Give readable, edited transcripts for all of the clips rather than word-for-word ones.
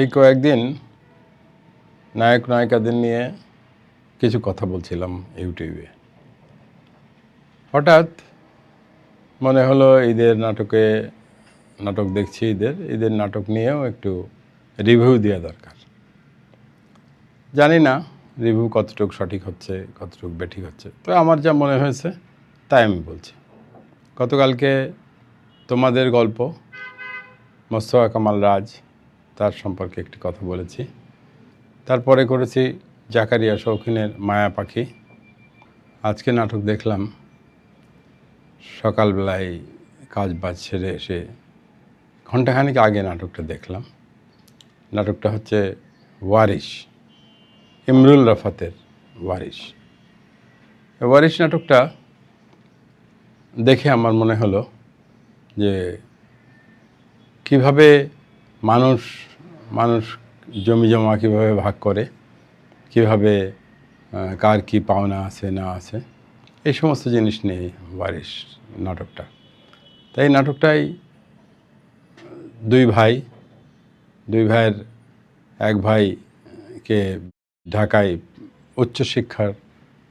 এই কয়েকদিন নায়ক নায়িকাদের নিয়ে কিছু কথা বলছিলাম ইউটিউবে। হঠাৎ মনে হলো নাটক দেখছি, ঈদের নাটক নিয়েও একটু রিভিউ দেওয়া দরকার। জানি না রিভিউ কতটুকু সঠিক হচ্ছে, কতটুকু বেঠিক হচ্ছে, তো আমার যা মনে হয়েছে তাই আমি বলছি। গতকালকে তোমাদের গল্প মোস্তফা কামাল রাজ, তার সম্পর্কে একটি কথা বলেছি। তারপরে করেছি জাকারিয়া শৌখিনের মায়া পাখি। আজকে নাটক দেখলাম, সকালবেলায় কাজ বাজ সেরে এসে ঘণ্টাখানিক আগে নাটকটা দেখলাম। নাটকটা হচ্ছে ওয়ারিশ, ইমরুল রাফাতের ওয়ারিশ। ওয়ারিশ নাটকটা দেখে আমার মনে হলো যে কিভাবে মানুষ জমি জমা কীভাবে ভাগ করে, কিভাবে কার কি পাওনা আছে না আছে, এই সমস্ত জিনিস নিয়ে ওয়ারিশ নাটকটা। তাই নাটকটাই দুই ভাইয়ের এক ভাইকে ঢাকায় উচ্চশিক্ষার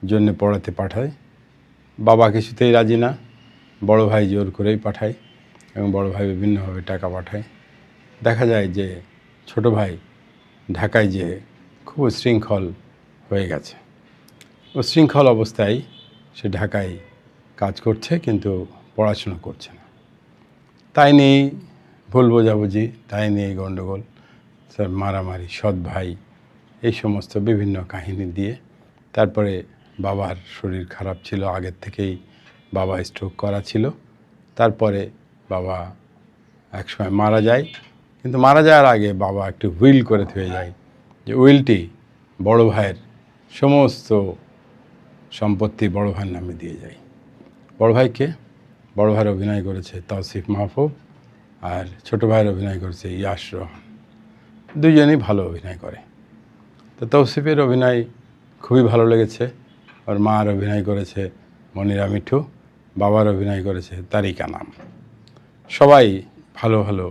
জন্য পড়াতে পাঠায়। বাবা কিছুতেই রাজি না, বড় ভাই জোর করেই পাঠায় এবং বড় ভাই বিভিন্নভাবে টাকা পাঠায়। দেখা যায় যে ছোট ভাই ঢাকায় যেয়ে খুব উচ্ছৃঙ্খল হয়ে গেছে। উচ্ছৃঙ্খল অবস্থায় সে ঢাকায় কাজ করছে, কিন্তু পড়াশোনা করছে না। তাই নিয়েই ভুল বোঝাবুঝি, তাই নিয়েই গণ্ডগোল, মারামারি, সৎ ভাই, এই সমস্ত বিভিন্ন কাহিনী দিয়ে। তারপরে বাবার শরীর খারাপ ছিল, আগের থেকেই বাবা স্ট্রোক করা ছিল। তারপরে বাবা একসময় মারা যায়, কিন্তু মারা যাওয়ার আগে বাবা একটু উইল করে থুয়ে যায়, যে উইলটি বড় ভাইয়ের সমস্ত সম্পত্তি বড় ভাইয়ের নামে দিয়ে যায়। বড় ভাইয়ের অভিনয় করেছে তৌসিফ মাহফুজ, আর ছোট ভাইয়ের অভিনয় করেছে ইয়াশ রোহান। দুইজনই ভালো অভিনয় করে। তো তৌসিফের অভিনয় খুবই ভালো লেগেছে। ওর মার অভিনয় করেছে মনিরা মিঠু, বাবার অভিনয় করেছে তারিকা নাম। সবাই ভালো ভালো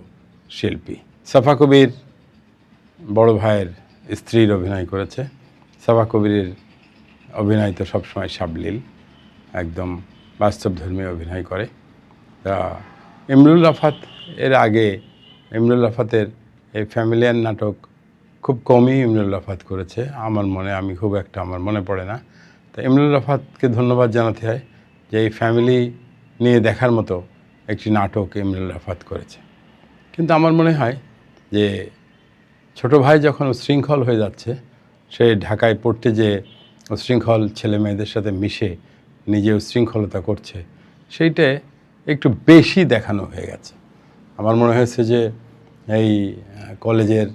শিল্পী। সাফা কবির বড় ভাইয়ের স্ত্রীর অভিনয় করেছে। সাফা কবিরের অভিনয় তো সবসময় সাবলীল, একদম বাস্তবধর্মী অভিনয় করে। তা ইমরুল রাফাতের এই ফ্যামিলিয়ান নাটক খুব কমই ইমরুল রাফাত করেছে আমার মনে পড়ে না। তা ইমরুল রাফাতকে ধন্যবাদ জানাতে হয় যে এই ফ্যামিলি নিয়ে দেখার মতো একটি নাটক ইমরুল রাফাত করেছে। কিন্তু আমার মনে হয় যে ছোট ভাই যখন উচ্ছৃঙ্খল হয়ে যাচ্ছে, সে ঢাকায় পড়তে যে উচ্ছৃঙ্খল ছেলে মেয়েদের সাথে মিশে নিজে উচ্ছৃঙ্খলতা করছে, সেইটা একটু বেশি দেখানো হয়ে গেছে। আমার মনে হয়েছে যে এই কলেজের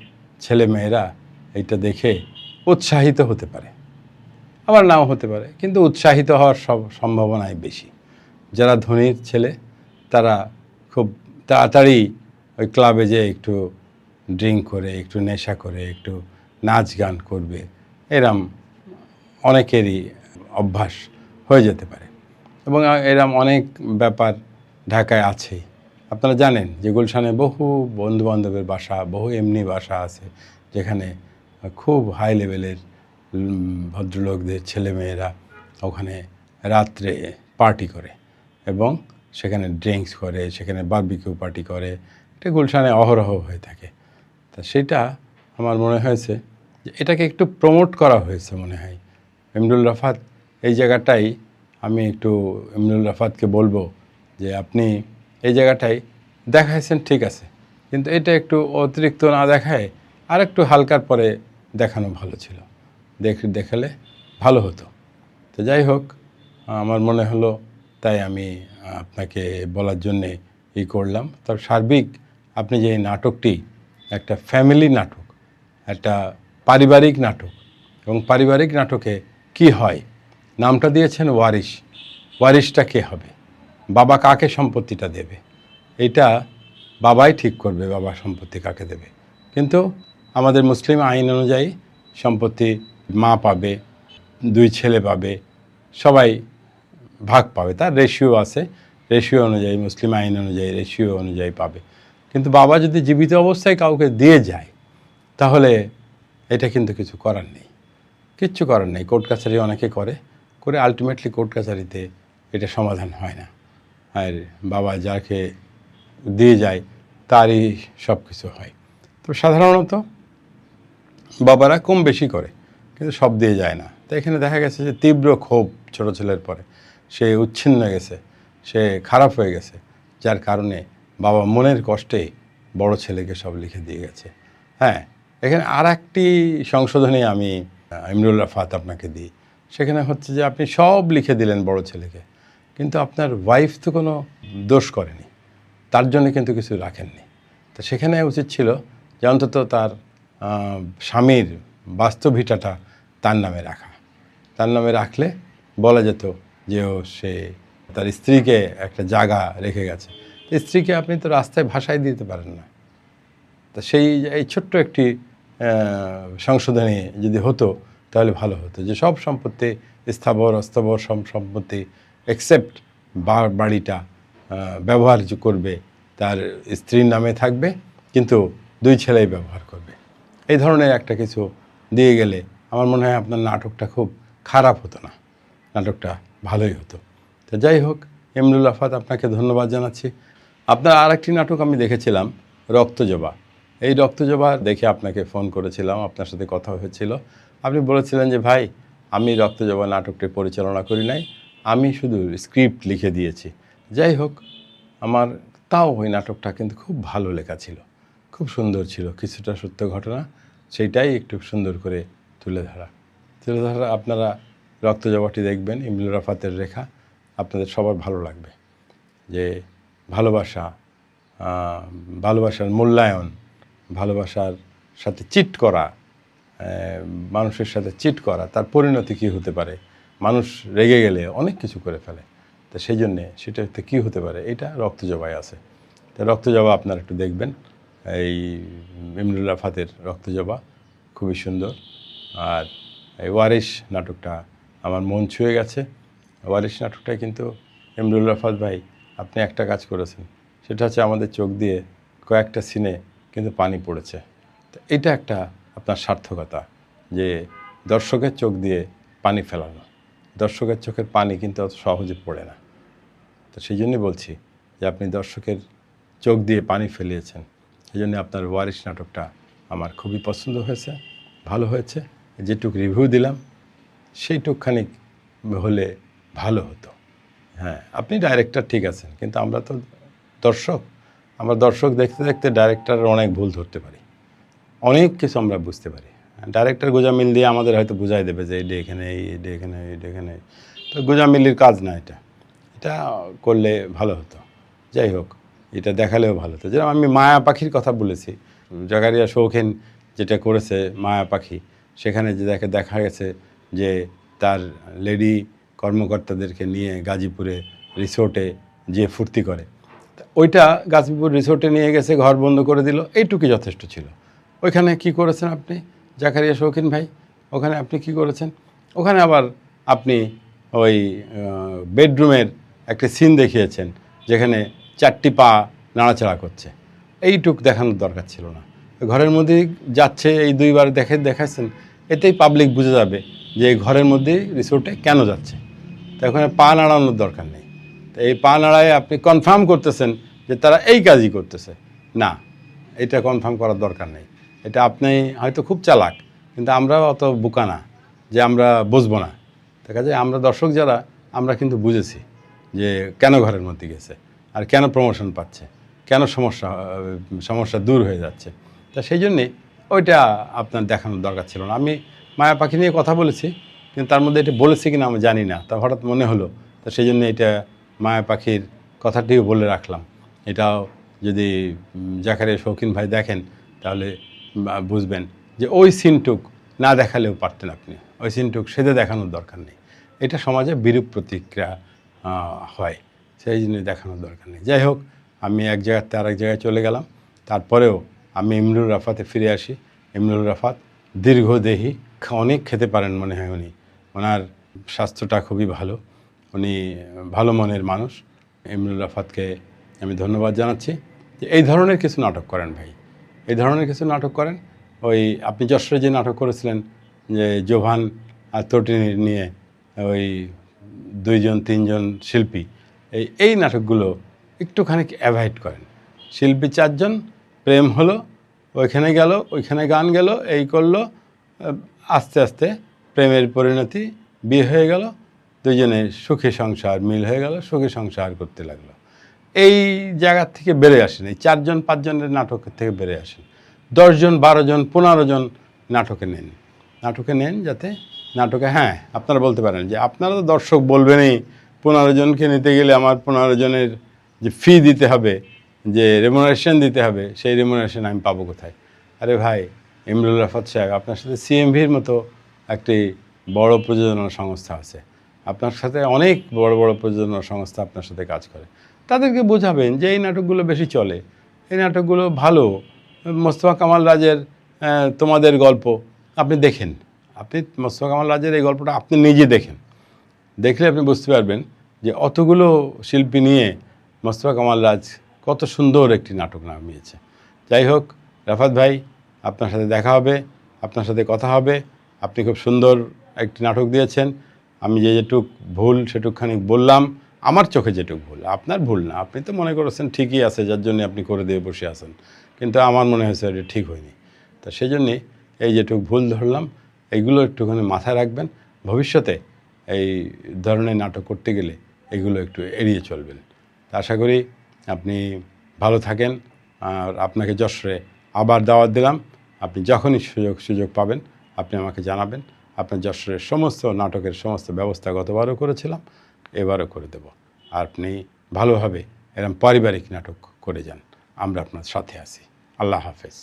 ছেলে মেয়েরা এইটা দেখে উৎসাহিত হতে পারে, আবার নাও হতে পারে, কিন্তু উৎসাহিত হওয়ার সম্ভাবনাই বেশি। যারা ধনীর ছেলে তারা খুব তাড়াতাড়ি ওই ক্লাবে যেয়ে একটু ড্রিঙ্ক করে, একটু নেশা করে, একটু নাচ গান করবে, এরম অনেকেরই অভ্যাস হয়ে যেতে পারে। এবং এরম অনেক ব্যাপার ঢাকায় আছেই। আপনারা জানেন যে গুলশানে বহু বন্ধুবান্ধবের বাসা, বহু এমনি বাসা আছে যেখানে খুব হাই লেভেলের ভদ্রলোকদের ছেলেমেয়েরা ওখানে রাত্রে পার্টি করে এবং সেখানে ড্রিঙ্কস করে, সেখানে বারবিকিউ পার্টি করে। এটা গুলশানে অহরহ হয়ে থাকে। তা সেটা আমার মনে হয়েছে যে এটাকে একটু প্রমোট করা হয়েছে মনে হয়। ইমরুল রাফাত এই জায়গাটাই, আমি একটু ইমরুল রাফাতকে বলবো যে আপনি এই জায়গাটায় দেখাইছেন ঠিক আছে, কিন্তু এটা একটু অতিরিক্ত না দেখায় আর একটু হালকার পরে দেখানো ভালো ছিল, দেখালে ভালো হতো। তো যাই হোক, আমার মনে হলো, তাই আমি আপনাকে বলার জন্যে করলাম। তবে সার্বিক আপনি যে নাটকটি একটা ফ্যামিলি নাটক, একটা পারিবারিক নাটক, এবং পারিবারিক নাটকে কি হয়, নামটা দিয়েছেন ওয়ারিশ। ওয়ারিশটা কে হবে, বাবা কাকে সম্পত্তিটা দেবে, এটা বাবাই ঠিক করবে বাবা সম্পত্তি কাকে দেবে। কিন্তু আমাদের মুসলিম আইন অনুযায়ী সম্পত্তি মা পাবে, দুই ছেলে পাবে, সবাই ভাগ পাবে। তার রেশিও আছে, রেশিও অনুযায়ী, মুসলিম আইন অনুযায়ী রেশিও অনুযায়ী পাবে। কিন্তু বাবা যদি জীবিত অবস্থায় কাউকে দিয়ে যায়, তাহলে এটা কিন্তু কিছু করার নেই, কিচ্ছু করার নেই। কোর্ট কাছারি অনেকে করে আলটিমেটলি কোর্ট কাছারিতে এটা সমাধান হয় না। আর বাবা যাকে দিয়ে যায় তারই সব কিছু হয়। তো সাধারণত বাবারা কম বেশি করে, কিন্তু সব দিয়ে যায় না। তো এখানে দেখা গেছে যে তীব্র ক্ষোভ ছোটো ছেলের পরে, সে উচ্ছিন্ন গেছে, সে খারাপ হয়ে গেছে, যার কারণে বাবা মনের কষ্টে বড় ছেলেকে সব লিখে দিয়ে গেছে। হ্যাঁ, এখানে আর একটি সংশোধনী আমি ইমরুল রাফাত আপনাকে দিই। সেখানে হচ্ছে যে আপনি সব লিখে দিলেন বড় ছেলেকে, কিন্তু আপনার ওয়াইফ তো কোনো দোষ করেনি, তার জন্য কিন্তু কিছু রাখেননি। তো সেখানে উচিত ছিল যে অন্তত তার স্বামীর বাস্তব ভিটাটা তার নামে রাখা। তার নামে রাখলে বলা যেত যে সে তার স্ত্রীকে একটা জায়গা রেখে গেছে। স্ত্রীকে আপনি তো রাস্তায় ভাষায় দিতে পারেন না। তা এই ছোট্ট একটি সংশোধনী যদি হতো তাহলে ভালো হতো, যে সব সম্পত্তি স্থাবর অস্থাবর সব সম্পত্তি এক্সেপ্ট বাড়িটা ব্যবহার করবে তার স্ত্রীর নামে থাকবে, কিন্তু দুই ছেলেই ব্যবহার করবে। এই ধরনের একটা কিছু দিয়ে গেলে আমার মনে হয় আপনার নাটকটা খুব খারাপ হতো না, নাটকটা ভালোই হতো। তো যাই হোক, ইমরুল রাফাত, আপনাকে ধন্যবাদ জানাচ্ছি। আপনার আর একটি নাটক আমি দেখেছিলাম, রক্তজবা। এই রক্তজবা দেখে আপনাকে ফোন করেছিলাম, আপনার সাথে কথা হয়েছিল। আপনি বলেছিলেন যে ভাই, আমি রক্তজবা নাটকটি পরিচালনা করি নাই, আমি শুধু স্ক্রিপ্ট লিখে দিয়েছি। যাই হোক, আমার তাও ওই নাটকটা কিন্তু খুব ভালো লেখা ছিল, খুব সুন্দর ছিল, কিছুটা সত্য ঘটনা, সেইটাই একটু সুন্দর করে তুলে ধরা। আপনারা রক্তজবাটি দেখবেন, ইমরুল রাফাতের লেখা, আপনাদের সবার ভালো লাগবে। যে ভালোবাসা, ভালোবাসার মূল্যায়ন, ভালোবাসার সাথে চিট করা, মানুষের সাথে চিট করা, তার পরিণতি কী হতে পারে, মানুষ রেগে গেলে অনেক কিছু করে ফেলে। তো সেই জন্যে সেটাতে কী হতে পারে, এটা রক্তজবায় আছে। তো রক্তজবা আপনারা একটু দেখবেন, এই ইমরুল রাফাতের রক্তজবা খুবই সুন্দর। আর এই ওয়ারিশ নাটকটা আমার মন ছুঁয়ে গেছে। ওয়ারিশ নাটকটায় কিন্তু ইমরুল রাফাত ভাই, আপনি একটা কাজ করেছেন, সেটা হচ্ছে আমাদের চোখ দিয়ে কয়েকটা সিনে কিন্তু পানি পড়েছে। তো এটা একটা আপনার সার্থকতা, যে দর্শকের চোখ দিয়ে পানি ফেলানো। দর্শকের চোখের পানি কিন্তু অত সহজে পড়ে না। তো সেই জন্যই বলছি যে আপনি দর্শকের চোখ দিয়ে পানি ফেলিয়েছেন। সেই জন্য আপনার ওয়ারিশ নাটকটা আমার খুবই পছন্দ হয়েছে, ভালো হয়েছে। যেটুক রিভিউ দিলাম সেইটুকখানি হলে ভালো হতো। হ্যাঁ, আপনি ডাইরেক্টর ঠিক আছেন, কিন্তু আমরা তো দর্শক। আমরা দর্শক দেখতে দেখতে ডাইরেক্টরের অনেক ভুল ধরতে পারি, অনেক কিছু আমরা বুঝতে পারি। ডাইরেক্টর গোজামিল দিয়ে আমাদের হয়তো বুঝাই দেবে যে এইটা এখানে, এইটা এখানে, এইটা এখানে। তো গোজামিলির কাজ না এটা, এটা করলে ভালো হতো। যাই হোক, এটা দেখালেও ভালো হতো। যেরকম আমি মায়া পাখির কথা বলেছি, জাকারিয়া শৌখিন যেটা করেছে মায়া পাখি, সেখানে যে দেখা গেছে যে তার লেডি কর্মকর্তাদেরকে নিয়ে গাজীপুরে রিসোর্টে যে ফুর্তি করে, ওইটা গাজীপুর রিসোর্টে নিয়ে গেছে, ঘর বন্ধ করে দিল, এইটুকুই যথেষ্ট ছিল। ওইখানে কি করেছেন আপনি জাকারিয়া শৌখিন ভাই? ওখানে আপনি কি করেছেন? ওখানে আবার আপনি ওই বেডরুমের একটা সিন দেখিয়েছেন, যেখানে 4টি পা নাড়াচাড়া করছে। এইটুক দেখানোর দরকার ছিল না। ঘরের মধ্যেই যাচ্ছে, এই 2বার দেখাচ্ছেন, এতেই পাবলিক বুঝে যাবে যে এই ঘরের মধ্যেই রিসোর্টে কেন যাচ্ছে। তো ওখানে পা নাড়ানোর দরকার নেই। তো এই পা নাড়ায় আপনি কনফার্ম করতেছেন যে তারা এই কাজই করতেছে। না, এটা কনফার্ম করার দরকার নেই। এটা আপনি হয়তো খুব চালাক, কিন্তু আমরাও অত বোকা না যে আমরা বুঝবো না। দেখা যায় আমরা দর্শক যারা, আমরা কিন্তু বুঝেছি যে কেন ঘরের মধ্যে গেছে, আর কেন প্রমোশন পাচ্ছে, কেন সমস্যা দূর হয়ে যাচ্ছে। তা সেই জন্যে ওইটা আপনার দেখানোর দরকার ছিল না। আমি মায়া পাখি নিয়ে কথা বলেছি, কিন্তু তার মধ্যে এটা বলেছি কিনা আমি জানি না, তা হঠাৎ মনে হলো, তা সেই জন্য এটা মায়া পাখির কথাটিও বলে রাখলাম। এটাও যদি জাকারিয়া শৌখিন ভাই দেখেন, তাহলে বুঝবেন যে ওই সিনটুক না দেখালেও পারতেন আপনি, ওই সিনটুক সেদে দেখানোর দরকার নেই। এটা সমাজে বিরূপ প্রতিক্রিয়া হয়, সেই জন্য দেখানোর দরকার নেই। যাই হোক, আমি এক জায়গাতে আরেক জায়গায় চলে গেলাম, তারপরেও আমি ইমরুল রাফাতে ফিরে আসি। ইমরুল রাফাত দীর্ঘদেহী, অনেক খেতে পারেন মনে হয় উনি, ওনার স্বাস্থ্যটা খুবই ভালো, উনি ভালো মনের মানুষ। ইমরুল রাফাতকে আমি ধন্যবাদ জানাচ্ছি যে এই ধরনের কিছু নাটক করেন ভাই, এই ধরনের কিছু নাটক করেন, ওই আপনি যশোরে যে নাটক করেছিলেন যে জোভান আর তটিনী নিয়ে ওই 2-3 জন শিল্পী, এই নাটকগুলো একটুখানি অ্যাভয়েড করেন। শিল্পী 4 জন, প্রেম হলো, ওইখানে গেল, ওইখানে গান গেল, এই করলো, আস্তে আস্তে প্রেমের পরিণতি, বিয়ে হয়ে গেল, দুজনের সুখী সংসার মিল হয়ে গেল, সুখী সংসার করতে লাগলো। এই জায়গার থেকে বেড়ে আসেন, এই 4-5 জনের নাটকের থেকে বেড়ে আসেন। 10 জন, 12 জন, 15 জন নাটকে নেন, যাতে নাটকে, হ্যাঁ আপনারা বলতে পারেন যে আপনারা তো দর্শক বলবেনই 15 জনকে নিতে গেলে আমার 15 জনের যে ফি দিতে হবে, যে রেমুনারেশন দিতে হবে, সেই রেমুনারেশন আমি পাবো কোথায়? আরে ভাই ইমরুল রাফাত সাহেব, আপনার সাথে সিএমভির মতো একটি বড় প্রযোজনা সংস্থা আছে, আপনার সাথে অনেক বড় বড় প্রযোজনা সংস্থা আপনার সাথে কাজ করে, তাদেরকে বোঝাবেন যে এই নাটকগুলো বেশি চলে, এই নাটকগুলো ভালো। মোস্তফা কামাল রাজের তোমাদের গল্প আপনি দেখেন, আপনি মোস্তফা কামাল রাজের এই গল্পটা আপনি নিজে দেখেন, দেখলে আপনি বুঝতে পারবেন যে অতগুলো শিল্পী নিয়ে মোস্তফা কামাল রাজ কত সুন্দর একটি নাটক নামিয়েছে। যাই হোক রাফাত ভাই, আপনার সাথে দেখা হবে, আপনার সাথে কথা হবে। আপনি খুব সুন্দর একটি নাটক দিয়েছেন। আমি যেটুক ভুল সেটুকখানি বললাম, আমার চোখে যেটুক ভুল, আপনার ভুল না, আপনি তো মনে করেছেন ঠিকই আছে, যার জন্য আপনি করে দিয়ে বসে আছেন, কিন্তু আমার মনে হয়েছে এটা ঠিক হয়নি। তা সেই জন্যে এই যেটুক ভুল ধরলাম, এইগুলো একটুখানি মাথায় রাখবেন। ভবিষ্যতে এই ধরনের নাটক করতে গেলে এগুলো একটু এড়িয়ে চলবেন। তা আশা করি আপনি ভালো থাকেন। আর আপনাকে যশোরে আবার দাওয়াত দিলাম, আপনি যখনই সুযোগ পাবেন আপনি আমাকে জানাবেন। আপনার যশোরের সমস্ত নাটকের সমস্ত ব্যবস্থা গতবারও করেছিলাম, এবারও করে দেব। আর আপনি ভালোভাবে এরকম পারিবারিক নাটক করে যান, আমরা আপনার সাথে আছি। আল্লাহ হাফেজ।